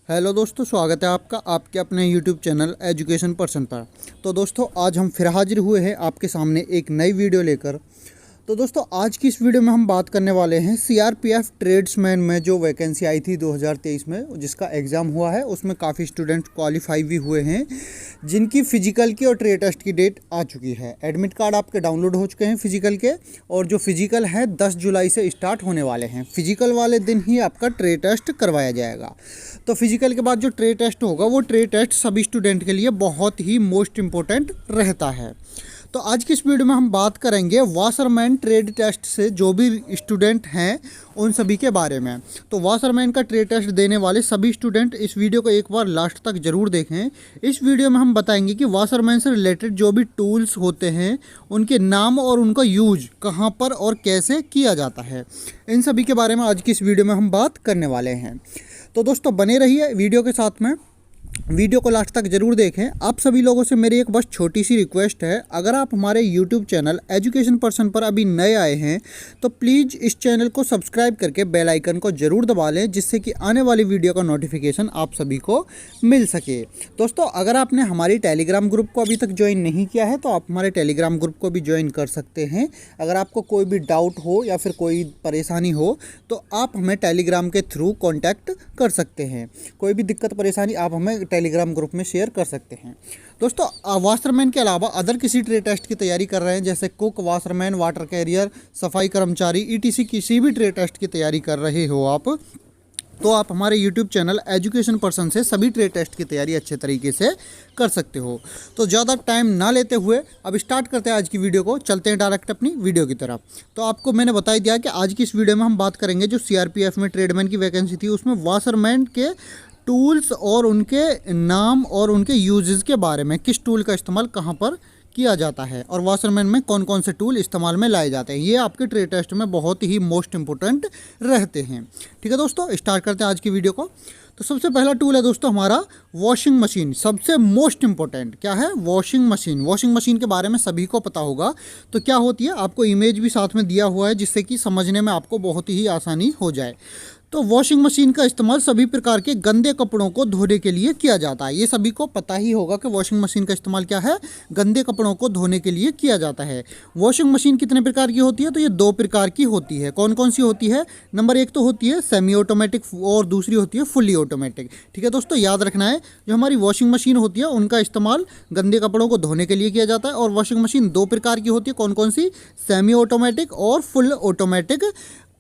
Hello दोस्तों, स्वागत है आपका आपके अपने यूट्यूब चैनल एजुकेशन पर्सन पर। तो दोस्तों, आज हम फिर हाजिर हुए हैं आपके सामने एक नई वीडियो लेकर। तो दोस्तों, आज की इस वीडियो में हम बात करने वाले हैं सीआरपीएफ ट्रेड्समैन में जो वैकेंसी आई थी 2023 में, जिसका एग्ज़ाम हुआ है। उसमें काफ़ी स्टूडेंट क्वालिफाई भी हुए हैं, जिनकी फ़िज़िकल की और ट्रे टेस्ट की डेट आ चुकी है। एडमिट कार्ड आपके डाउनलोड हो चुके हैं फ़िज़िकल के, और जो फ़िज़िकल है 10 जुलाई से स्टार्ट होने वाले हैं। फ़िज़िकल वाले दिन ही आपका ट्रे टेस्ट करवाया जाएगा। तो फिजिकल के बाद जो ट्रे टेस्ट होगा, वो ट्रे टेस्ट सभी स्टूडेंट के लिए बहुत ही मोस्ट इम्पोर्टेंट रहता है। तो आज की इस वीडियो में हम बात करेंगे वाशरमैन ट्रेड टेस्ट से जो भी स्टूडेंट हैं उन सभी के बारे में। तो वाशरमैन का ट्रेड टेस्ट देने वाले सभी स्टूडेंट इस वीडियो को एक बार लास्ट तक ज़रूर देखें। इस वीडियो में हम बताएंगे कि वाशरमैन से रिलेटेड जो भी टूल्स होते हैं, उनके नाम और उनका यूज कहाँ पर और कैसे किया जाता है, इन सभी के बारे में आज की इस वीडियो में हम बात करने वाले हैं। तो दोस्तों, बने रहिए वीडियो के साथ में, वीडियो को लास्ट तक ज़रूर देखें। आप सभी लोगों से मेरी एक बस छोटी सी रिक्वेस्ट है, अगर आप हमारे यूट्यूब चैनल एजुकेशन पर्सन पर अभी नए आए हैं तो प्लीज़ इस चैनल को सब्सक्राइब करके बेल आइकन को ज़रूर दबा लें, जिससे कि आने वाली वीडियो का नोटिफिकेशन आप सभी को मिल सके। दोस्तों, अगर आपने हमारी टेलीग्राम ग्रुप को अभी तक ज्वाइन नहीं किया है तो आप हमारे टेलीग्राम ग्रुप को भी ज्वाइन कर सकते हैं। अगर आपको कोई भी डाउट हो या फिर कोई परेशानी हो तो आप हमें टेलीग्राम के थ्रू कॉन्टैक्ट कर सकते हैं। कोई भी दिक्कत परेशानी आप हमें टेलीग्राम ग्रुप में शेयर कर सकते हैं। दोस्तों, वाशरमैन के अलावा अदर किसी ट्रेड टेस्ट की तैयारी कर रहे हैं, जैसे कुक, वाशरमैन, वाटर कैरियर, सफाई कर्मचारी, ईटीसी किसी भी ट्रेड टेस्ट की तैयारी कर रहे हो आप, तो आप हमारे YouTube चैनल एजुकेशन पर्सन से सभी ट्रेड टेस्ट की तैयारी अच्छे तरीके से कर सकते हो। तो ज़्यादा टाइम ना लेते हुए अब स्टार्ट करते हैं आज की वीडियो को। चलते हैं डायरेक्ट अपनी वीडियो की तरफ। तो आपको मैंने बता ही दिया कि आज की इस वीडियो में हम बात करेंगे जो सीआरपीएफ में ट्रेडमैन की वैकेंसी थी, उसमें वाशरमैन के टूल्स और उनके नाम और उनके यूजेस के बारे में, किस टूल का इस्तेमाल कहाँ पर किया जाता है और वाशरमैन में कौन कौन से टूल इस्तेमाल में लाए जाते हैं, ये आपके ट्रेड टेस्ट में बहुत ही मोस्ट इंपॉर्टेंट रहते हैं। ठीक है दोस्तों, स्टार्ट करते हैं आज की वीडियो को। तो सबसे पहला टूल है दोस्तों हमारा वॉशिंग मशीन। सबसे मोस्ट इंपॉर्टेंट क्या है? Washing machine. वॉशिंग मशीन के बारे में सभी को पता होगा। तो क्या होती है, आपको इमेज भी साथ में दिया हुआ है, जिससे कि समझने में आपको बहुत ही आसानी हो जाए। तो वॉशिंग मशीन का इस्तेमाल सभी प्रकार के गंदे कपड़ों को धोने के लिए किया जाता है। ये सभी को पता ही होगा कि वॉशिंग मशीन का इस्तेमाल क्या है, गंदे कपड़ों को धोने के लिए किया जाता है। वॉशिंग मशीन कितने प्रकार की होती है? तो ये 2 प्रकार की होती है। कौन कौन सी होती है? नंबर 1 तो होती है सेमी ऑटोमेटिक और दूसरी होती है फुल्ली ऑटोमेटिक। ठीक है दोस्तों, याद रखना है, जो हमारी वॉशिंग मशीन होती है उनका इस्तेमाल गंदे कपड़ों को धोने के लिए किया जाता है। और वॉशिंग मशीन 2 प्रकार की होती है। कौन कौन सी? सेमी ऑटोमेटिक और फुल ऑटोमेटिक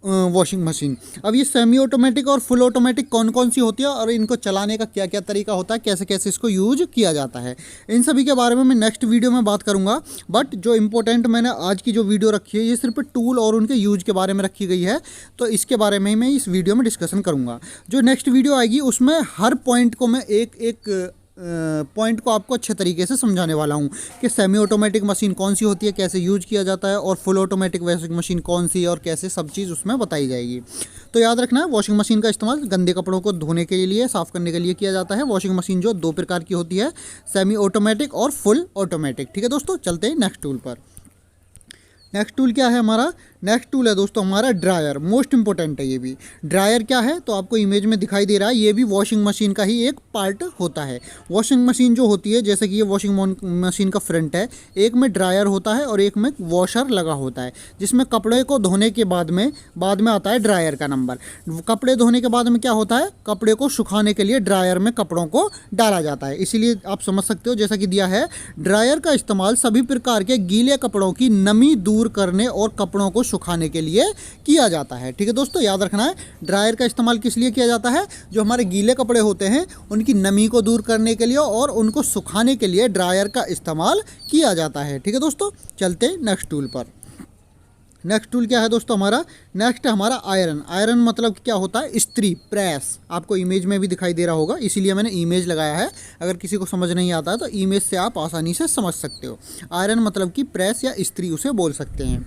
वॉशिंग मशीन। अब ये सेमी ऑटोमेटिक और फुल ऑटोमेटिक कौन कौन सी होती है और इनको चलाने का क्या क्या तरीका होता है, कैसे कैसे इसको यूज किया जाता है, इन सभी के बारे में मैं नेक्स्ट वीडियो में बात करूंगा। बट जो इम्पोर्टेंट मैंने आज की जो वीडियो रखी है, ये सिर्फ टूल और उनके यूज के बारे में रखी गई है। तो इसके बारे में मैं इस वीडियो में डिस्कशन करूँगा। जो नेक्स्ट वीडियो आएगी उसमें हर पॉइंट को मैं एक पॉइंट को आपको अच्छे तरीके से समझाने वाला हूँ कि सेमी ऑटोमेटिक मशीन कौन सी होती है, कैसे यूज किया जाता है, और फुल ऑटोमेटिक वॉशिंग मशीन कौन सी और कैसे, सब चीज़ उसमें बताई जाएगी। तो याद रखना है, वॉशिंग मशीन का इस्तेमाल गंदे कपड़ों को धोने के लिए, साफ़ करने के लिए किया जाता है। वॉशिंग मशीन जो 2 प्रकार की होती है, सेमी ऑटोमेटिक और फुल ऑटोमेटिक। ठीक है दोस्तों, चलते हैं नेक्स्ट टूल पर। नेक्स्ट टूल क्या है हमारा? नेक्स्ट टूल है दोस्तों हमारा ड्रायर। मोस्ट इंपॉर्टेंट है ये भी। ड्रायर क्या है? तो आपको इमेज में दिखाई दे रहा है, ये भी वॉशिंग मशीन का ही एक पार्ट होता है। वॉशिंग मशीन जो होती है, जैसे कि ये वॉशिंग मशीन का फ्रंट है, एक में ड्रायर होता है और एक में वॉशर लगा होता है, जिसमें कपड़े को धोने के बाद में आता है ड्रायर का नंबर। कपड़े धोने के बाद में क्या होता है, कपड़े को सुखाने के लिए ड्रायर में कपड़ों को डाला जाता है। इसीलिए आप समझ सकते हो, जैसा कि दिया है, ड्रायर का इस्तेमाल सभी प्रकार के गीले कपड़ों की नमी दूर करने और कपड़ों को सुखाने के लिए किया जाता है। ठीक है दोस्तों, याद रखना है, ड्रायर का इस्तेमाल किस लिए किया जाता है? जो हमारे गीले कपड़े होते हैं उनकी नमी को दूर करने के लिए और उनको सुखाने के लिए ड्रायर का इस्तेमाल किया जाता है। ठीक है दोस्तों, चलते हैं नेक्स्ट टूल पर। नेक्स्ट टूल क्या है दोस्तों हमारा? नेक्स्ट है हमारा आयरन। आयरन मतलब क्या होता है? इस्त्री, प्रेस। आपको इमेज में भी दिखाई दे रहा होगा, इसीलिए मैंने इमेज लगाया है। अगर किसी को समझ नहीं आता है तो इमेज से आप आसानी से समझ सकते हो। आयरन मतलब कि प्रेस या इस्त्री उसे बोल सकते हैं।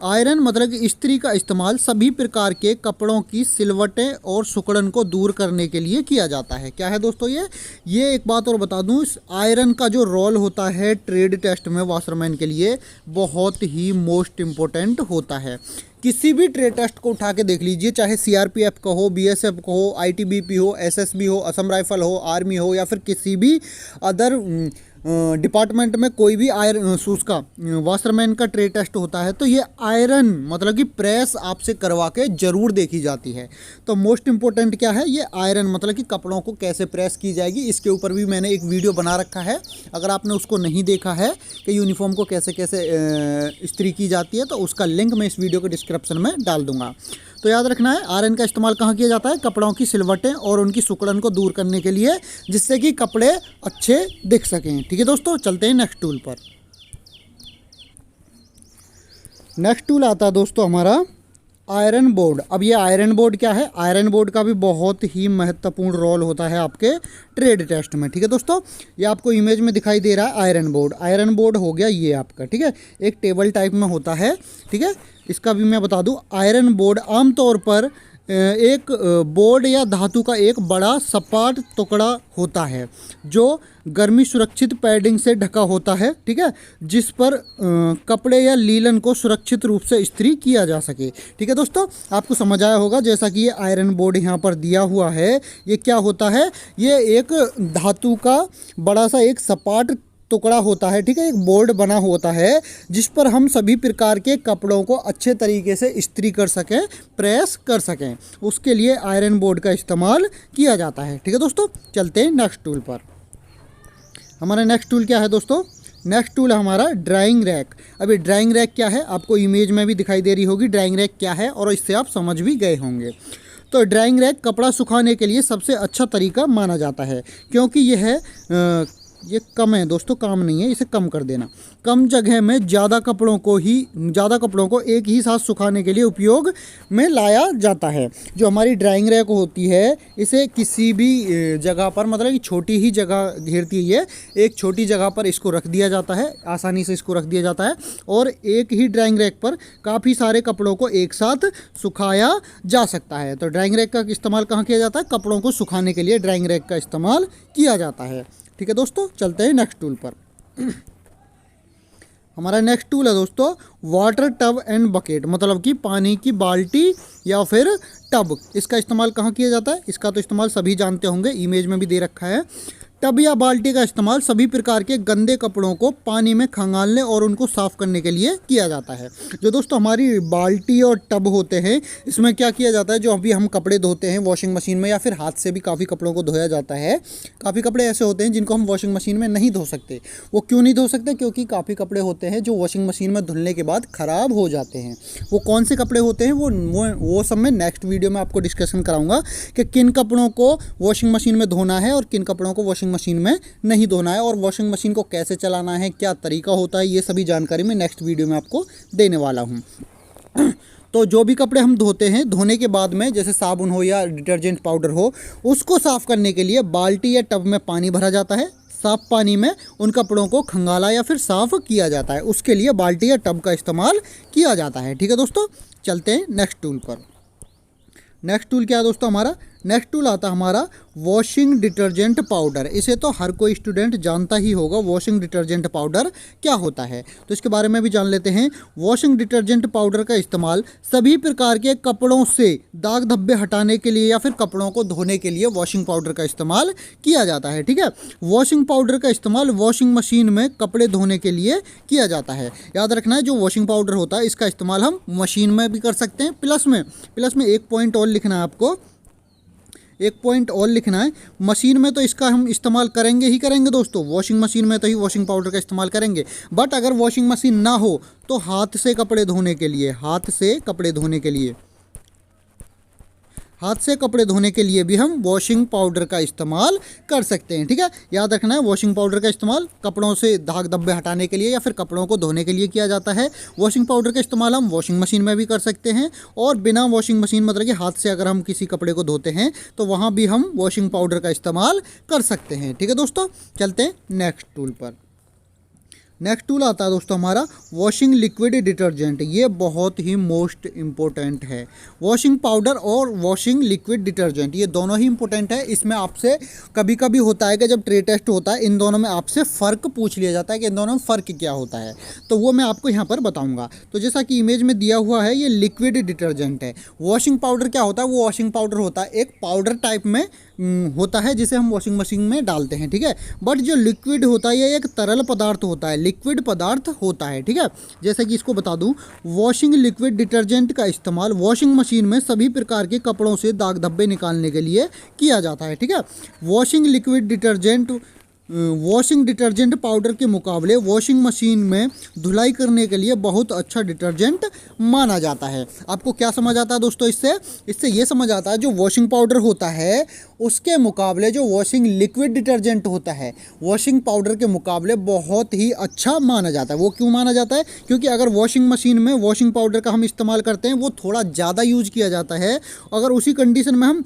आयरन मतलब कि इस्त्री का इस्तेमाल सभी प्रकार के कपड़ों की सिलवटें और सिकुड़न को दूर करने के लिए किया जाता है। क्या है दोस्तों ये एक बात और बता दूं, इस आयरन का जो रोल होता है ट्रेड टेस्ट में वाशरमैन के लिए बहुत ही मोस्ट इम्पोर्टेंट होता है। किसी भी ट्रेड टेस्ट को उठा के देख लीजिए, चाहे सीआरपीएफ का हो, बीएसएफ का हो, आईटीबीपी हो, एसएसबी हो, असम राइफल हो, आर्मी हो या फिर किसी भी अदर डिपार्टमेंट में कोई भी आयरन उसका वाशरमैन का ट्रेड टेस्ट होता है तो ये आयरन मतलब कि प्रेस आपसे करवा के ज़रूर देखी जाती है। तो मोस्ट इम्पोर्टेंट क्या है, ये आयरन मतलब कि कपड़ों को कैसे प्रेस की जाएगी, इसके ऊपर भी मैंने एक वीडियो बना रखा है। अगर आपने उसको नहीं देखा है कि यूनिफॉर्म को कैसे कैसे इस्त्री की जाती है तो उसका लिंक मैं इस वीडियो के डिस्क्रिप्शन में डाल दूंगा। तो याद रखना है आयरन का इस्तेमाल कहाँ किया जाता है, कपड़ों की सिलवटें और उनकी सिकुड़न को दूर करने के लिए, जिससे कि कपड़े अच्छे दिख सकें। ठीक है दोस्तों, चलते हैं नेक्स्ट टूल पर। नेक्स्ट टूल आता है दोस्तों हमारा आयरन बोर्ड। अब ये आयरन बोर्ड क्या है, आयरन बोर्ड का भी बहुत ही महत्वपूर्ण रोल होता है आपके ट्रेड टेस्ट में। ठीक है दोस्तों, ये आपको इमेज में दिखाई दे रहा है आयरन बोर्ड। आयरन बोर्ड हो गया ये आपका, ठीक है, एक टेबल टाइप में होता है। ठीक है, इसका भी मैं बता दूं, आयरन बोर्ड आमतौर पर एक बोर्ड या धातु का एक बड़ा सपाट टुकड़ा होता है जो गर्मी सुरक्षित पैडिंग से ढका होता है। ठीक है, जिस पर कपड़े या लीलन को सुरक्षित रूप से इस्त्री किया जा सके। ठीक है दोस्तों, आपको समझ आया होगा जैसा कि ये आयरन बोर्ड यहाँ पर दिया हुआ है। ये क्या होता है, ये एक धातु का बड़ा सा एक सपाट टुकड़ा होता है। ठीक है, एक बोर्ड बना होता है जिस पर हम सभी प्रकार के कपड़ों को अच्छे तरीके से इस्त्री कर सकें, प्रेस कर सकें, उसके लिए आयरन बोर्ड का इस्तेमाल किया जाता है। ठीक है दोस्तों, चलते हैं नेक्स्ट टूल पर। हमारा नेक्स्ट टूल क्या है दोस्तों, नेक्स्ट टूल है हमारा ड्राइंग रैक। अभी ड्राइंग रैक क्या है, आपको इमेज में भी दिखाई दे रही होगी ड्राइंग रैक क्या है और इससे आप समझ भी गए होंगे। तो ड्राइंग रैक कपड़ा सुखाने के लिए सबसे अच्छा तरीका माना जाता है, क्योंकि ये कम है दोस्तों, काम नहीं है, इसे कम कर देना। कम जगह में ज़्यादा कपड़ों को एक ही साथ सुखाने के लिए उपयोग में लाया जाता है। जो हमारी ड्राइंग रैक होती है इसे किसी भी जगह पर, मतलब कि छोटी ही जगह घेरती है, एक छोटी जगह पर इसको रख दिया जाता है, आसानी से इसको रख दिया जाता है और एक ही ड्राइंग रैक पर काफ़ी सारे कपड़ों को एक साथ सुखाया जा सकता है। तो ड्राइंग रैक का इस्तेमाल कहाँ किया जाता है, कपड़ों को सुखाने के लिए ड्राइंग रैक का इस्तेमाल किया जाता है। ठीक है दोस्तों, चलते हैं नेक्स्ट टूल पर। हमारा नेक्स्ट टूल है दोस्तों वाटर टब एंड बकेट, मतलब कि पानी की बाल्टी या फिर टब। इसका इस्तेमाल कहाँ किया जाता है, इसका तो इस्तेमाल सभी जानते होंगे, इमेज में भी दे रखा है। टब या बाल्टी का इस्तेमाल सभी प्रकार के गंदे कपड़ों को पानी में खंगालने और उनको साफ़ करने के लिए किया जाता है। जो दोस्तों हमारी बाल्टी और टब होते हैं, इसमें क्या किया जाता है, जो अभी हम कपड़े धोते हैं वॉशिंग मशीन में या फिर हाथ से भी काफ़ी कपड़ों को धोया जाता है। काफ़ी कपड़े ऐसे होते हैं जिनको हम वॉशिंग मशीन में नहीं धो सकते। वो क्यों नहीं धो सकते, क्योंकि काफ़ी कपड़े होते हैं जो वॉशिंग मशीन में धुलने के बाद ख़राब हो जाते हैं। वो कौन से कपड़े होते हैं, वो सब मैं नेक्स्ट वीडियो में आपको डिस्कशन कराऊंगा कि किन कपड़ों को वॉशिंग मशीन में धोना है और किन कपड़ों को वॉशिंग मशीन में नहीं धोना है, और वॉशिंग मशीन को कैसे चलाना है, क्या तरीका होता है, ये सभी जानकारी मैं नेक्स्ट वीडियो में आपको देने वाला हूँ। तो जो भी कपड़े हम धोते हैं, धोने के बाद में जैसे साबुन हो या डिटर्जेंट पाउडर हो, उसको साफ़ करने के लिए बाल्टी या टब में पानी भरा जाता है। साफ पानी में उन कपड़ों को खंगाला या फिर साफ़ किया जाता है, उसके लिए बाल्टी या टब का इस्तेमाल किया जाता है। ठीक है दोस्तों, चलते हैं नेक्स्ट टूल पर। नेक्स्ट टूल क्या है दोस्तों हमारा, नेक्स्ट टूल आता है हमारा वॉशिंग डिटर्जेंट पाउडर। इसे तो हर कोई स्टूडेंट जानता ही होगा, वॉशिंग डिटर्जेंट पाउडर क्या होता है, तो इसके बारे में भी जान लेते हैं। वॉशिंग डिटर्जेंट पाउडर का इस्तेमाल सभी प्रकार के कपड़ों से दाग धब्बे हटाने के लिए या फिर कपड़ों को धोने के लिए वॉशिंग पाउडर का इस्तेमाल किया जाता है। ठीक है, वॉशिंग पाउडर का इस्तेमाल वॉशिंग मशीन में कपड़े धोने के लिए किया जाता है। याद रखना है, जो वॉशिंग पाउडर होता है इसका इस्तेमाल हम मशीन में भी कर सकते हैं। प्लस में एक पॉइंट और लिखना है आपको, एक पॉइंट और लिखना है, मशीन में तो इसका हम इस्तेमाल करेंगे ही करेंगे दोस्तों, वॉशिंग मशीन में तो ही वॉशिंग पाउडर का इस्तेमाल करेंगे। बट अगर वॉशिंग मशीन ना हो तो हाथ से कपड़े धोने के लिए भी हम वॉशिंग पाउडर का इस्तेमाल कर सकते हैं। ठीक है, याद रखना है, वॉशिंग पाउडर का इस्तेमाल कपड़ों से दाग धब्बे हटाने के लिए या फिर कपड़ों को धोने के लिए किया जाता है। वॉशिंग पाउडर का इस्तेमाल हम वॉशिंग मशीन में भी कर सकते हैं और बिना वॉशिंग मशीन मतलब कि हाथ से अगर हम किसी कपड़े को धोते हैं तो वहाँ भी हम वॉशिंग पाउडर का इस्तेमाल कर सकते हैं। ठीक है दोस्तों, चलते हैं नेक्स्ट टूल पर। नेक्स्ट टूल आता है दोस्तों हमारा वॉशिंग लिक्विड डिटर्जेंट। ये बहुत ही मोस्ट इम्पोर्टेंट है। वॉशिंग पाउडर और वॉशिंग लिक्विड डिटर्जेंट ये दोनों ही इम्पोर्टेंट है। इसमें आपसे कभी कभी होता है कि जब ट्रेड टेस्ट होता है इन दोनों में आपसे फ़र्क पूछ लिया जाता है कि इन दोनों में फ़र्क क्या होता है, तो वो मैं आपको यहाँ पर बताऊँगा। तो जैसा कि इमेज में दिया हुआ है ये लिक्विड डिटर्जेंट है। वॉशिंग पाउडर क्या होता है, वो वॉशिंग पाउडर होता है एक पाउडर टाइप में होता है जिसे हम वॉशिंग मशीन में डालते हैं, ठीक है। बट जो लिक्विड होता है ये एक तरल पदार्थ होता है, लिक्विड पदार्थ होता है, ठीक है। जैसे कि इसको बता दूं, वॉशिंग लिक्विड डिटर्जेंट का इस्तेमाल वॉशिंग मशीन में सभी प्रकार के कपड़ों से दाग धब्बे निकालने के लिए किया जाता है, ठीक है। वॉशिंग डिटर्जेंट पाउडर के मुकाबले वॉशिंग मशीन में धुलाई करने के लिए बहुत अच्छा डिटर्जेंट माना जाता है। आपको क्या समझ आता है दोस्तों इससे ये समझ आता है जो वॉशिंग पाउडर होता है उसके मुकाबले जो वॉशिंग लिक्विड डिटर्जेंट होता है वॉशिंग पाउडर के मुकाबले बहुत ही अच्छा माना जाता है। वो क्यों माना जाता है, क्योंकि अगर वॉशिंग मशीन में वॉशिंग पाउडर का हम इस्तेमाल करते हैं वो थोड़ा ज़्यादा यूज किया जाता है। अगर उसी कंडीशन में हम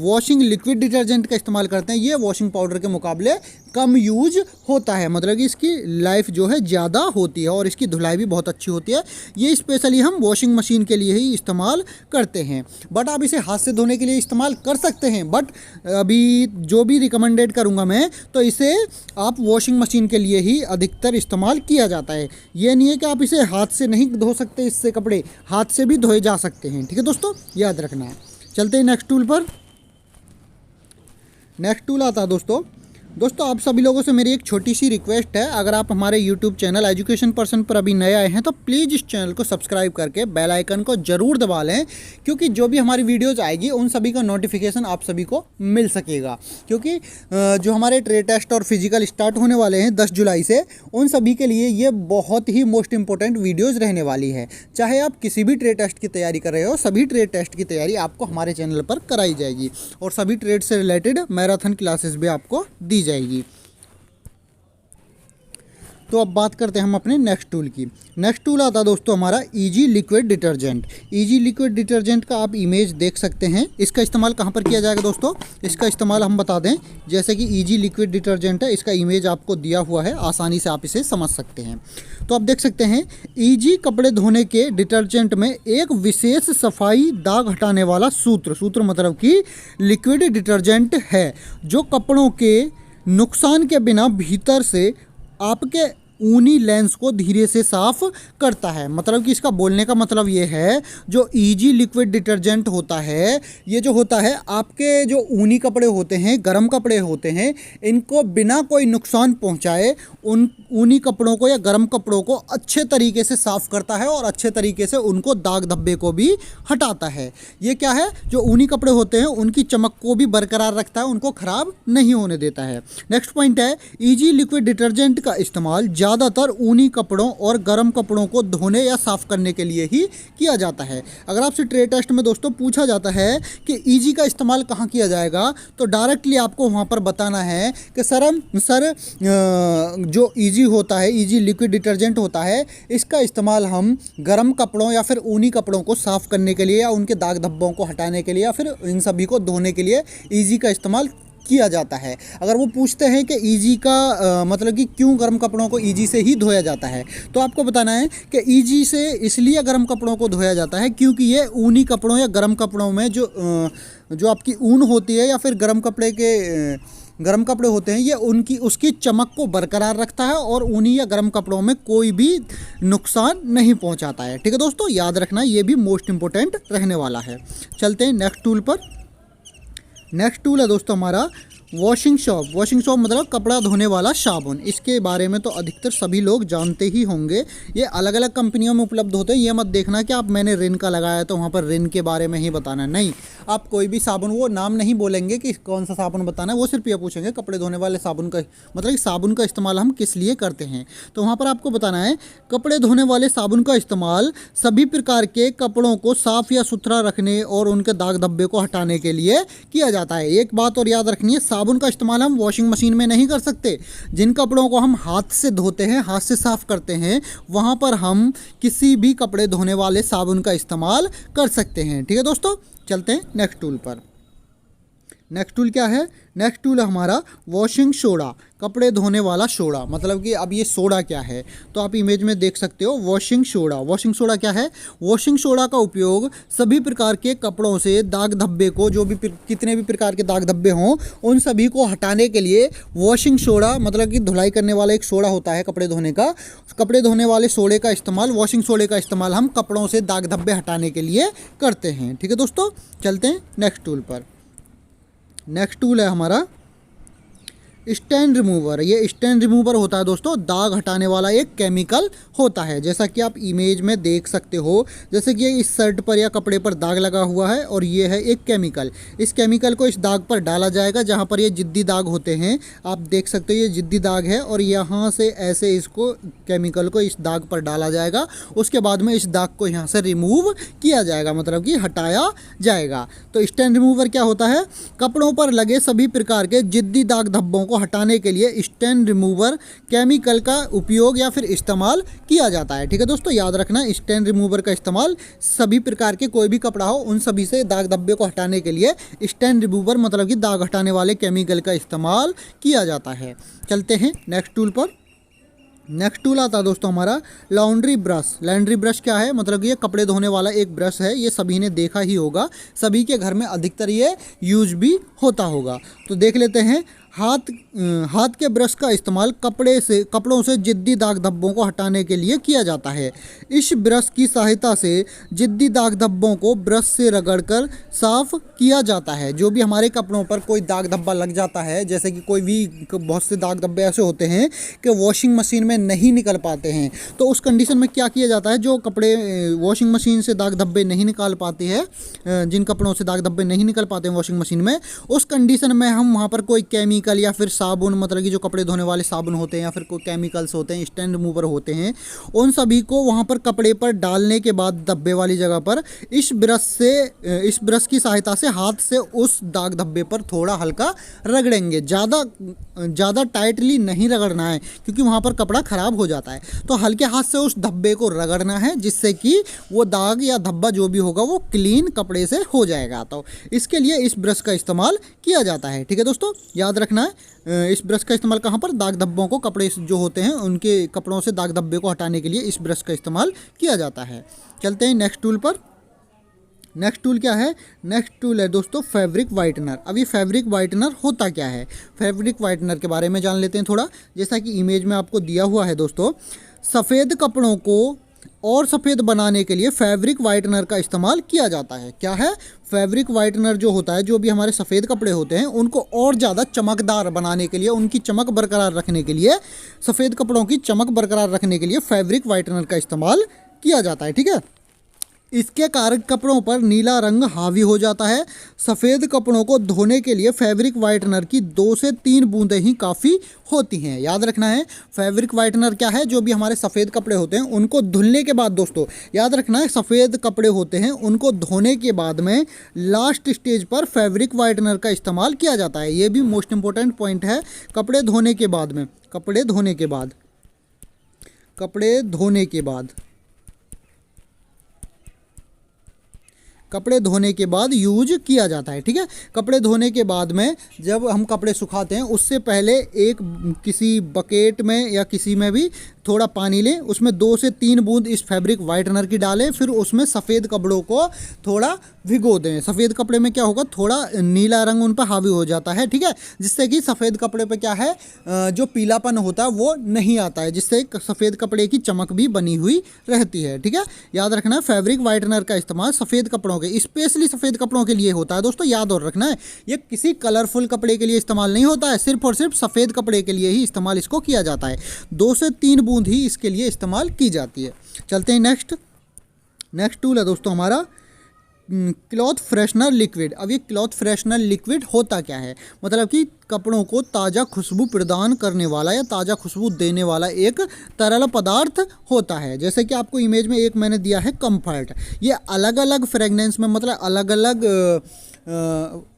वॉशिंग लिक्विड डिटर्जेंट का इस्तेमाल करते हैं ये वॉशिंग पाउडर के मुकाबले कम यूज होता है, मतलब कि इसकी लाइफ जो है ज़्यादा होती है और इसकी धुलाई भी बहुत अच्छी होती है। ये स्पेशली हम वॉशिंग मशीन के लिए ही इस्तेमाल करते हैं। बट आप इसे हाथ से धोने के लिए इस्तेमाल कर सकते हैं, बट अभी जो भी रिकमेंडेड करूँगा मैं तो इसे आप वॉशिंग मशीन के लिए ही अधिकतर इस्तेमाल किया जाता है। ये नहीं है कि आप इसे हाथ से नहीं धो सकते, इससे कपड़े हाथ से भी धोए जा सकते हैं, ठीक है दोस्तों, याद रखना है। चलते हैं नेक्स्ट टूल पर। नेक्स्ट टूल आता है दोस्तों आप सभी लोगों से मेरी एक छोटी सी रिक्वेस्ट है, अगर आप हमारे YouTube चैनल एजुकेशन पर्सन पर अभी नए आए हैं तो प्लीज़ इस चैनल को सब्सक्राइब करके बेल आइकन को ज़रूर दबा लें, क्योंकि जो भी हमारी वीडियोज़ आएगी उन सभी का नोटिफिकेशन आप सभी को मिल सकेगा। क्योंकि जो हमारे ट्रेड टेस्ट और फिजिकल स्टार्ट होने वाले हैं 10 जुलाई से, उन सभी के लिए ये बहुत ही मोस्ट इंपॉर्टेंट वीडियोज़ रहने वाली है। चाहे आप किसी भी ट्रेड टेस्ट की तैयारी कर रहे हो, सभी ट्रेड टेस्ट की तैयारी आपको हमारे चैनल पर कराई जाएगी और सभी ट्रेड से रिलेटेड मैराथन क्लासेस भी आपको दी जाएगी। तो अब बात करते हैं हम अपने नेक्स्ट टूल की। नेक्स्ट टूल आता है दोस्तों हमारा easy liquid detergent. Easy liquid detergent का आप इमेज देख सकते हैं। इसका इस्तेमाल कहाँ पर किया जाएगा दोस्तों, इसका इस्तेमाल हम बता दें। जैसे कि इजी लिक्विड डिटर्जेंट है, इसका इमेज आपको दिया हुआ है, आसानी से आप इसे समझ सकते हैं। तो आप देख सकते हैं इजी कपड़े धोने के डिटर्जेंट में एक विशेष सफाई दाग हटाने वाला सूत्र मतलब कि लिक्विड डिटर्जेंट है, जो कपड़ों के नुकसान के बिना भीतर से आपके ऊनी लेंस को धीरे से साफ करता है। मतलब कि इसका बोलने का मतलब ये है, जो इजी लिक्विड डिटर्जेंट होता है ये जो होता है आपके जो ऊनी कपड़े होते हैं, गर्म कपड़े होते हैं, इनको बिना कोई नुकसान पहुंचाए उन ऊनी कपड़ों को या गर्म कपड़ों को अच्छे तरीके से साफ करता है और अच्छे तरीके से उनको दाग धब्बे को भी हटाता है। ये क्या है, जो ऊनी कपड़े होते हैं उनकी चमक को भी बरकरार रखता है, उनको खराब नहीं होने देता है। नेक्स्ट पॉइंट है, इजी लिक्विड डिटर्जेंट का इस्तेमाल ज़्यादातर ऊनी कपड़ों और गर्म कपड़ों को धोने या साफ़ करने के लिए ही किया जाता है। अगर आपसे ट्रेड टेस्ट में दोस्तों पूछा जाता है कि इजी का इस्तेमाल कहाँ किया जाएगा, तो डायरेक्टली आपको वहाँ पर बताना है कि सर जो इजी होता है, इजी लिक्विड डिटर्जेंट होता है, इसका इस्तेमाल हम गर्म कपड़ों या फिर ऊनी कपड़ों को साफ़ करने के लिए या उनके दाग धब्बों को हटाने के लिए या फिर इन सभी को धोने के लिए इजी का इस्तेमाल किया जाता है। अगर वो पूछते हैं कि इजी का मतलब कि क्यों गर्म कपड़ों को इजी से ही धोया जाता है, तो आपको बताना है कि इजी से इसलिए गर्म कपड़ों को धोया जाता है क्योंकि ये ऊनी कपड़ों या गर्म कपड़ों में जो आपकी ऊन होती है या फिर गर्म कपड़े होते हैं, ये उसकी चमक को बरकरार रखता है और ऊनी या गर्म कपड़ों में कोई भी नुकसान नहीं पहुंचाता है। ठीक है दोस्तों, याद रखना, ये भी मोस्ट इंपॉर्टेंट रहने वाला है। चलते हैं नेक्स्ट टूल पर। नेक्स्ट टूल है दोस्तों हमारा वॉशिंग शॉप मतलब कपड़ा धोने वाला साबुन। इसके बारे में तो अधिकतर सभी लोग जानते ही होंगे। ये अलग अलग कंपनियों में उपलब्ध होते हैं। ये मत देखना कि आप मैंने रिन का लगाया तो वहाँ पर रिन के बारे में ही बताना, नहीं। आप कोई भी साबुन, वो नाम नहीं बोलेंगे कि कौन सा साबुन बताना है, वो सिर्फ ये पूछेंगे कपड़े धोने वाले साबुन का, मतलब कि साबुन का इस्तेमाल हम किस लिए करते हैं। तो वहाँ पर आपको बताना है कपड़े धोने वाले साबुन का इस्तेमाल सभी प्रकार के कपड़ों को साफ या सुथरा रखने और उनके दाग धब्बे को हटाने के लिए किया जाता है। एक बात और याद रखनी है, साबुन का इस्तेमाल हम वॉशिंग मशीन में नहीं कर सकते। जिन कपड़ों को हम हाथ से धोते हैं, हाथ से साफ करते हैं, वहाँ पर हम किसी भी कपड़े धोने वाले साबुन का इस्तेमाल कर सकते हैं। ठीक है दोस्तों, चलते हैं नेक्स्ट टूल पर। नेक्स्ट टूल क्या है? नेक्स्ट टूल है हमारा वॉशिंग सोडा, कपड़े धोने वाला सोडा। मतलब कि अब ये सोडा क्या है, तो आप इमेज में देख सकते हो वॉशिंग सोडा। वॉशिंग सोडा क्या है? वॉशिंग सोडा का उपयोग सभी प्रकार के कपड़ों से दाग धब्बे को, जो भी कितने भी प्रकार के दाग धब्बे हों, उन सभी को हटाने के लिए वॉशिंग सोडा, मतलब कि धुलाई करने वाला एक सोडा होता है कपड़े धोने का, कपड़े धोने वाले सोडे का इस्तेमाल, वॉशिंग सोडे का इस्तेमाल हम कपड़ों से दाग धब्बे हटाने के लिए करते हैं। ठीक है दोस्तों, चलते हैं नेक्स्ट टूल पर। नेक्स्ट टूल है हमारा स्टेन रिमूवर। ये स्टेन रिमूवर होता है दोस्तों, दाग हटाने वाला एक केमिकल होता है, जैसा कि आप इमेज में देख सकते हो। जैसे कि इस शर्ट पर या कपड़े पर दाग लगा हुआ है और ये है एक केमिकल। इस केमिकल को इस दाग पर डाला जाएगा जहाँ पर ये जिद्दी दाग होते हैं। आप देख सकते हो ये जिद्दी दाग है और यहाँ से ऐसे इसको केमिकल को इस दाग पर डाला जाएगा। उसके बाद में इस दाग को यहाँ से रिमूव किया जाएगा, मतलब कि हटाया जाएगा। तो स्टेन रिमूवर क्या होता है? कपड़ों पर लगे सभी प्रकार के जिद्दी दाग धब्बों को हटाने के लिए स्टेन रिमूवर केमिकल का उपयोग या फिर इस्तेमाल किया जाता है। ठीक है दोस्तों, याद रखना, स्टेन रिमूवर का इस्तेमाल सभी प्रकार के कोई भी कपड़ा हो उन सभी से दाग धब्बे को हटाने के लिए स्टेन रिमूवर, मतलब कि दाग हटाने वाले केमिकल का इस्तेमाल किया जाता है। चलते हैं नेक्स्ट टूल पर। नेक्स्ट टूल आता है दोस्तों हमारा लॉन्ड्री ब्रश। लॉन्ड्री ब्रश क्या है? मतलब कि ये कपड़े धोने वाला एक ब्रश है। ये सभी ने देखा ही होगा, सभी के घर में अधिकतर ये यूज भी होता होगा। तो देख लेते हैं। हाथ के ब्रश का इस्तेमाल कपड़ों से जिद्दी दाग धब्बों को हटाने के लिए किया जाता है। इस ब्रश की सहायता से जिद्दी दाग धब्बों को ब्रश से रगड़कर साफ किया जाता है। जो भी हमारे कपड़ों पर कोई दाग धब्बा लग जाता है, जैसे कि कोई भी बहुत से दाग धब्बे ऐसे होते हैं कि वॉशिंग मशीन में नहीं निकल पाते हैं, तो उस कंडीशन में क्या किया जाता है? जो कपड़े वॉशिंग मशीन से दाग धब्बे नहीं निकाल पाते हैं, जिन कपड़ों से दाग धब्बे नहीं निकल पाते हैं वॉशिंग मशीन में, उस कंडीशन में हम वहाँ पर कोई केमिकल या फिर साबुन, मतलब कि जो कपड़े धोने वाले साबुन होते हैं या फिर कोई केमिकल्स होते हैं, स्टेन रिमूवर होते हैं, उन सभी को वहाँ पर कपड़े पर डालने के बाद धब्बे वाली जगह पर इस ब्रश की सहायता से हाथ से उस दाग धब्बे पर थोड़ा हल्का रगड़ेंगे। ज़्यादा टाइटली नहीं रगड़ना है, क्योंकि वहाँ पर कपड़ा ख़राब हो जाता है। तो हल्के हाथ से उस धब्बे को रगड़ना है, जिससे कि वो दाग या धब्बा जो भी होगा वो क्लीन कपड़े से हो जाएगा। तो इसके लिए इस ब्रश का इस्तेमाल किया जाता है। ठीक है दोस्तों, याद रखना है, इस ब्रश का इस्तेमाल कहाँ पर? दाग धब्बों को, कपड़े जो होते हैं उनके कपड़ों से दाग धब्बे को हटाने के लिए इस ब्रश का इस्तेमाल किया जाता है। चलते हैं नेक्स्ट टूल पर। नेक्स्ट टूल क्या है? नेक्स्ट टूल है दोस्तों फैब्रिक वाइटनर। अब ये फैब्रिक वाइटनर होता क्या है? फैब्रिक वाइटनर के बारे में जान लेते हैं थोड़ा। जैसा कि इमेज में आपको दिया हुआ है दोस्तों, सफ़ेद कपड़ों को और सफ़ेद बनाने के लिए फैब्रिक वाइटनर का इस्तेमाल किया जाता है। क्या है? फैब्रिक वाइटनर जो होता है, जो भी हमारे सफ़ेद कपड़े होते हैं उनको और ज़्यादा चमकदार बनाने के लिए, उनकी चमक बरकरार रखने के लिए, सफ़ेद कपड़ों की चमक बरकरार रखने के लिए फैब्रिक वाइटनर का इस्तेमाल किया जाता है। ठीक है, इसके कारण कपड़ों पर नीला रंग हावी हो जाता है। सफ़ेद कपड़ों को धोने के लिए फैब्रिक वाइटनर की 2 से 3 बूंदें ही काफ़ी होती हैं। याद रखना है, फैब्रिक वाइटनर क्या है? जो भी हमारे सफ़ेद कपड़े होते हैं उनको धुलने के बाद दोस्तों, याद रखना है, सफ़ेद कपड़े होते हैं उनको धोने के बाद में लास्ट स्टेज पर फैब्रिक वाइटनर का इस्तेमाल किया जाता है। ये भी मोस्ट इंपॉर्टेंट पॉइंट है। कपड़े धोने के बाद यूज किया जाता है। ठीक है, कपड़े धोने के बाद में जब हम कपड़े सुखाते हैं उससे पहले एक किसी बकेट में या किसी में भी थोड़ा पानी लें, उसमें 2 से 3 बूंद इस फैब्रिक वाइटनर की डालें, फिर उसमें सफ़ेद कपड़ों को थोड़ा भिगो दें। सफ़ेद कपड़े में क्या होगा? थोड़ा नीला रंग उन पर हावी हो जाता है। ठीक है, जिससे कि सफ़ेद कपड़े पे क्या है, जो पीलापन होता है वो नहीं आता है, जिससे सफ़ेद कपड़े की चमक भी बनी हुई रहती है। ठीक है, याद रखना है, फैब्रिक वाइटनर का इस्तेमाल सफ़ेद कपड़ों के, स्पेशली सफ़ेद कपड़ों के लिए होता है दोस्तों। याद और रखना है, ये किसी कलरफुल कपड़े के लिए इस्तेमाल नहीं होता है, सिर्फ और सिर्फ सफ़ेद कपड़े के लिए ही इस्तेमाल इसको किया जाता है। 2 से 3 बूंद ही इसके लिए इस्तेमाल की जाती है। चलते हैं नेक्स्ट टूल है दोस्तों हमारा क्लॉथ फ्रेशनर लिक्विड। अब ये क्लॉथ फ्रेशनर लिक्विड होता क्या है? मतलब कि कपड़ों को ताज़ा खुशबू प्रदान करने वाला या ताज़ा खुशबू देने वाला एक तरल पदार्थ होता है। जैसे कि आपको इमेज में एक मैंने दिया है कंफर्ट। ये अलग अलग फ्रेगनेंस में, मतलब अलग अलग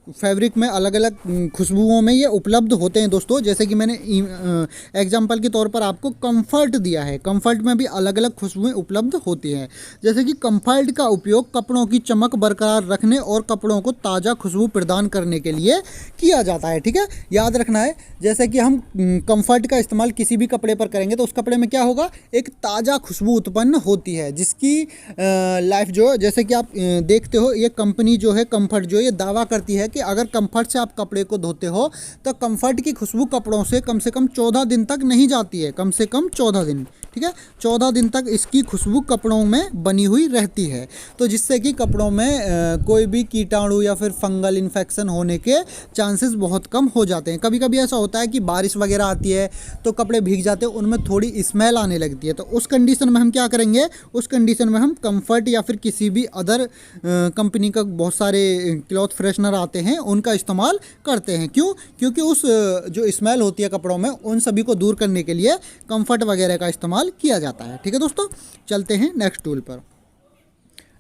फैब्रिक में अलग अलग खुशबुओं में ये उपलब्ध होते हैं दोस्तों। जैसे कि मैंने एग्जाम्पल के तौर पर आपको कंफर्ट दिया है, कंफर्ट में भी अलग अलग खुशबुएं उपलब्ध होती हैं। जैसे कि कंफर्ट का उपयोग कपड़ों की चमक बरकरार रखने और कपड़ों को ताज़ा खुशबू प्रदान करने के लिए किया जाता है। ठीक है, याद रखना है। जैसे कि हम कंफर्ट का इस्तेमाल किसी भी कपड़े पर करेंगे तो उस कपड़े में क्या होगा, एक ताज़ा खुशबू उत्पन्न होती है, जिसकी लाइफ जो, जैसे कि आप देखते हो, ये कंपनी जो है कंफर्ट जो, ये दावा करती है कि अगर कंफर्ट से आप कपड़े को धोते हो तो कंफर्ट की खुशबू कपड़ों से कम 14 दिन तक नहीं जाती है, कम से कम 14 दिन। ठीक है, 14 दिन तक इसकी खुशबू कपड़ों में बनी हुई रहती है, तो जिससे कि कपड़ों में कोई भी कीटाणु या फिर फंगल इन्फेक्शन होने के चांसेस बहुत कम हो जाते हैं। कभी कभी ऐसा होता है कि बारिश वगैरह आती है तो कपड़े भीग जाते हैं, उनमें थोड़ी स्मेल आने लगती है, तो उस कंडीशन में हम क्या करेंगे, उस कंडीशन में हम कंफर्ट या फिर किसी भी अदर कंपनी का बहुत सारे क्लॉथ फ्रेशनर आते हैं, उनका इस्तेमाल करते हैं। क्यों? क्योंकि उस जो स्मेल होती है कपड़ों में, उन सभी को दूर करने के लिए कंफर्ट वगैरह का इस्तेमाल किया जाता है। ठीक है दोस्तों, चलते हैं नेक्स्ट टूल पर।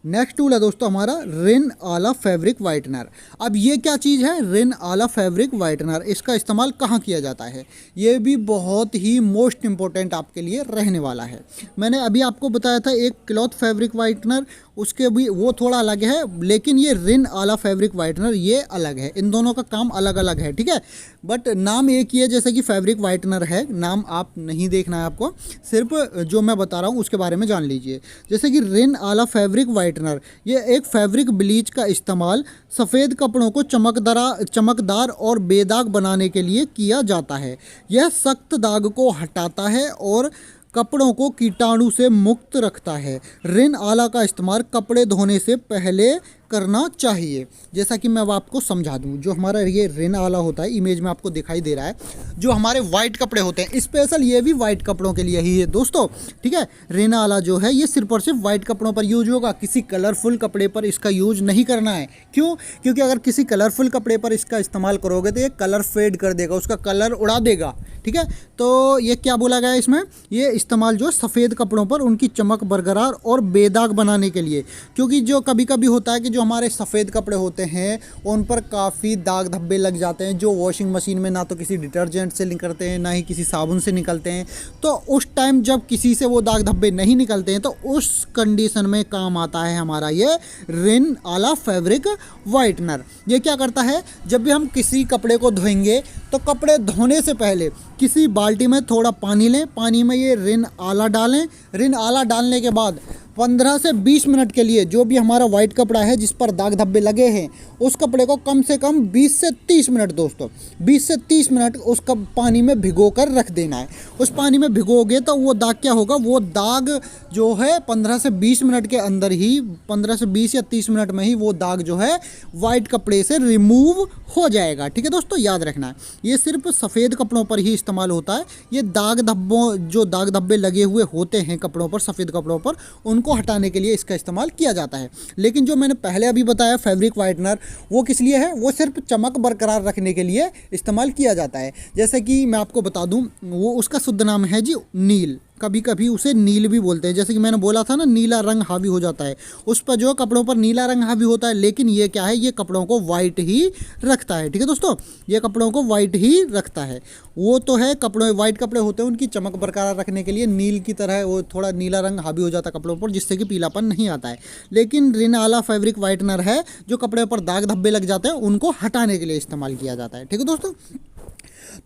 नेक्स्ट टूल है दोस्तों हमारा रिन आला फैब्रिक वाइटनर। अब ये क्या चीज़ है, रिन आला फैब्रिक वाइटनर, इसका इस्तेमाल कहाँ किया जाता है, ये भी बहुत ही मोस्ट इम्पोर्टेंट आपके लिए रहने वाला है। मैंने अभी आपको बताया था एक क्लॉथ फैब्रिक वाइटनर, उसके भी वो थोड़ा अलग है, लेकिन ये रिन आला फैब्रिक वाइटनर ये अलग है, इन दोनों का काम अलग अलग है। ठीक है, बट नाम एक ही है, जैसे कि फैब्रिक वाइटनर है, नाम आप नहीं देखना है आपको, सिर्फ जो मैं बता रहा हूँ उसके बारे में जान लीजिए। जैसे कि रिन आला फैब्रिक वाइटनर, ये एक फैब्रिक ब्लीच का इस्तेमाल सफ़ेद कपड़ों को चमकदार और बेदाग बनाने के लिए किया जाता है। यह सख्त दाग को हटाता है और कपड़ों को कीटाणु से मुक्त रखता है। रिन आला का इस्तेमाल कपड़े धोने से पहले करना चाहिए। जैसा कि मैं अब आपको समझा दूं, जो हमारा ये रिन आला होता है, इमेज में आपको दिखाई दे रहा है, जो हमारे वाइट कपड़े होते हैं, स्पेशल ये भी वाइट कपड़ों के लिए ही है दोस्तों। ठीक है, रिन आला जो है ये सिर्फ और सिर्फ वाइट कपड़ों पर यूज होगा, किसी कलरफुल कपड़े पर इसका यूज नहीं करना है। क्यों? क्योंकि अगर किसी कलरफुल कपड़े पर इसका इस्तेमाल करोगे तो ये कलर फेड कर देगा, उसका कलर उड़ा देगा। ठीक है, तो ये क्या बोला गया है इसमें, ये इस्तेमाल जो सफ़ेद कपड़ों पर उनकी चमक बरकरार और बेदाग बनाने के लिए। क्योंकि जो कभी कभी होता है कि जो हमारे सफ़ेद कपड़े होते हैं उन पर काफ़ी दाग धब्बे लग जाते हैं, जो वॉशिंग मशीन में ना तो किसी डिटर्जेंट से निकलते हैं, ना ही किसी साबुन से निकलते हैं। तो उस टाइम जब किसी से वो दाग धब्बे नहीं निकलते हैं तो उस कंडीशन में काम आता है हमारा ये रिन आला फैब्रिक वाइटनर। ये क्या करता है, जब भी हम किसी कपड़े को धोएंगे तो कपड़े धोने से पहले किसी बाल्टी में थोड़ा पानी लें, पानी में ये रिन आला डालें। रिन आला डालने के बाद 15 से 20 मिनट के लिए जो भी हमारा वाइट कपड़ा है जिस पर दाग धब्बे लगे हैं, उस कपड़े को कम से कम 20 से 30 मिनट दोस्तों, 20 से 30 मिनट उसका पानी में भिगो कर रख देना है। उस पानी में भिगोगे तो वो दाग क्या होगा, वो दाग जो है 15 से 20 मिनट के अंदर ही, 15 से 20 या 30 मिनट में ही वो दाग जो है वाइट कपड़े से रिमूव हो जाएगा। ठीक है दोस्तों, याद रखना है, ये सिर्फ सफ़ेद कपड़ों पर ही इस्तेमाल होता है। ये दाग धब्बे लगे हुए होते हैं कपड़ों पर, सफ़ेद कपड़ों पर, उनको हटाने के लिए इसका इस्तेमाल किया जाता है। लेकिन जो मैंने पहले अभी बताया फैब्रिक वाइटनर, वो किस लिए है, वो सिर्फ चमक बरकरार रखने के लिए इस्तेमाल किया जाता है। जैसे कि मैं आपको बता दूं, वो उसका शुद्ध नाम है जी नील, कभी कभी उसे नील भी बोलते हैं। जैसे कि मैंने बोला था ना, नीला रंग हावी हो जाता है, उस पर जो कपड़ों पर नीला रंग हावी होता है, लेकिन ये क्या है, ये कपड़ों को वाइट ही रखता है। ठीक है दोस्तों, ये कपड़ों को वाइट ही रखता है। वो तो है कपड़ों, वाइट कपड़े होते हैं उनकी चमक बरकरार रखने के लिए नील की तरह वो थोड़ा नीला रंग हावी हो जाता है कपड़ों पर, जिससे कि पीलापन नहीं आता है। लेकिन रिन आला फैब्रिक वाइटनर है जो कपड़े पर दाग धब्बे लग जाते हैं उनको हटाने के लिए इस्तेमाल किया जाता है। ठीक है दोस्तों,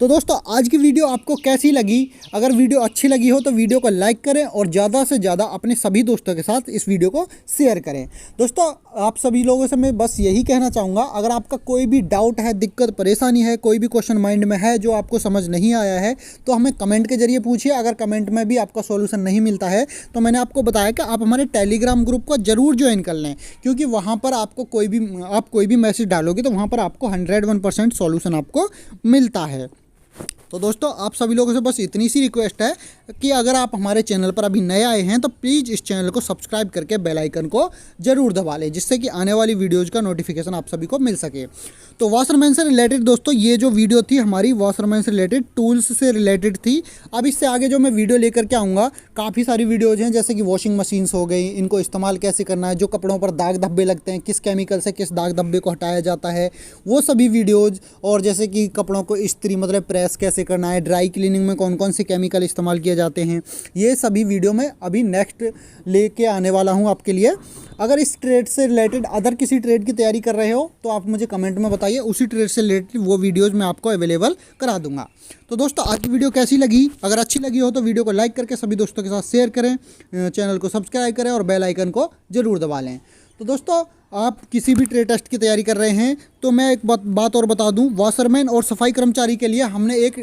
तो दोस्तों आज की वीडियो आपको कैसी लगी? अगर वीडियो अच्छी लगी हो तो वीडियो को लाइक करें और ज़्यादा से ज़्यादा अपने सभी दोस्तों के साथ इस वीडियो को शेयर करें। दोस्तों आप सभी लोगों से मैं बस यही कहना चाहूँगा, अगर आपका कोई भी डाउट है, दिक्कत परेशानी है, कोई भी क्वेश्चन माइंड में है जो आपको समझ नहीं आया है, तो हमें कमेंट के जरिए पूछिए। अगर कमेंट में भी आपका सॉल्यूशन नहीं मिलता है तो मैंने आपको बताया कि आप हमारे टेलीग्राम ग्रुप को ज़रूर ज्वाइन कर लें, क्योंकि वहाँ पर आपको कोई भी मैसेज डालोगे तो वहाँ पर आपको 101% सॉल्यूशन आपको मिलता है। तो दोस्तों आप सभी लोगों से बस इतनी सी रिक्वेस्ट है कि अगर आप हमारे चैनल पर अभी नए आए हैं तो प्लीज़ इस चैनल को सब्सक्राइब करके बेल आइकन को ज़रूर दबा लें, जिससे कि आने वाली वीडियोज़ का नोटिफिकेशन आप सभी को मिल सके। तो वॉशरमैन से रिलेटेड दोस्तों ये जो वीडियो थी हमारी वॉशरमैन से रिलेटेड, टूल्स से रिलेटेड थी। अब इससे आगे जो मैं वीडियो लेकर के आऊँगा, काफ़ी सारी वीडियोज़ हैं, जैसे कि वॉशिंग मशीन्स हो गई, इनको इस्तेमाल कैसे करना है, जो कपड़ों पर दाग धब्बे लगते हैं किस केमिकल से किस दाग धब्बे को हटाया जाता है, वो सभी वीडियोज़, और जैसे कि कपड़ों को इस्त्री मतलब प्रेस कैसे करना है, ड्राई क्लीनिंग में कौन कौन से केमिकल इस्तेमाल किए जाते हैं, ये सभी वीडियो में अभी नेक्स्ट लेके आने वाला हूँ आपके लिए। अगर इस ट्रेड से रिलेटेड अदर किसी ट्रेड की तैयारी कर रहे हो तो आप मुझे कमेंट में बताइए, उसी ट्रेड से रिलेटेड वो वीडियोज़ मैं आपको अवेलेबल करा दूंगा। तो दोस्तों आज की वीडियो कैसी लगी? अगर अच्छी लगी हो तो वीडियो को लाइक करके सभी दोस्तों के साथ शेयर करें, चैनल को सब्सक्राइब करें और बेल आइकन को ज़रूर दबा लें। तो दोस्तों आप किसी भी ट्रेड टेस्ट की तैयारी कर रहे हैं तो मैं एक बात और बता दूं, वॉशरमैन और सफाई कर्मचारी के लिए हमने एक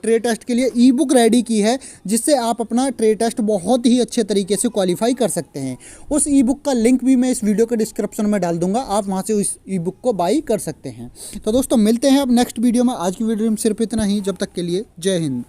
ट्रेड टेस्ट के लिए ई बुक रेडी की है, जिससे आप अपना ट्रेड टेस्ट बहुत ही अच्छे तरीके से क्वालिफाई कर सकते हैं। उस ई बुक का लिंक भी मैं इस वीडियो के डिस्क्रिप्शन में डाल दूंगा, आप वहां से उस ई बुक को बाई कर सकते हैं। तो दोस्तों मिलते हैं अब नेक्स्ट वीडियो में। आज की वीडियो में सिर्फ इतना ही, जब तक के लिए जय हिंद।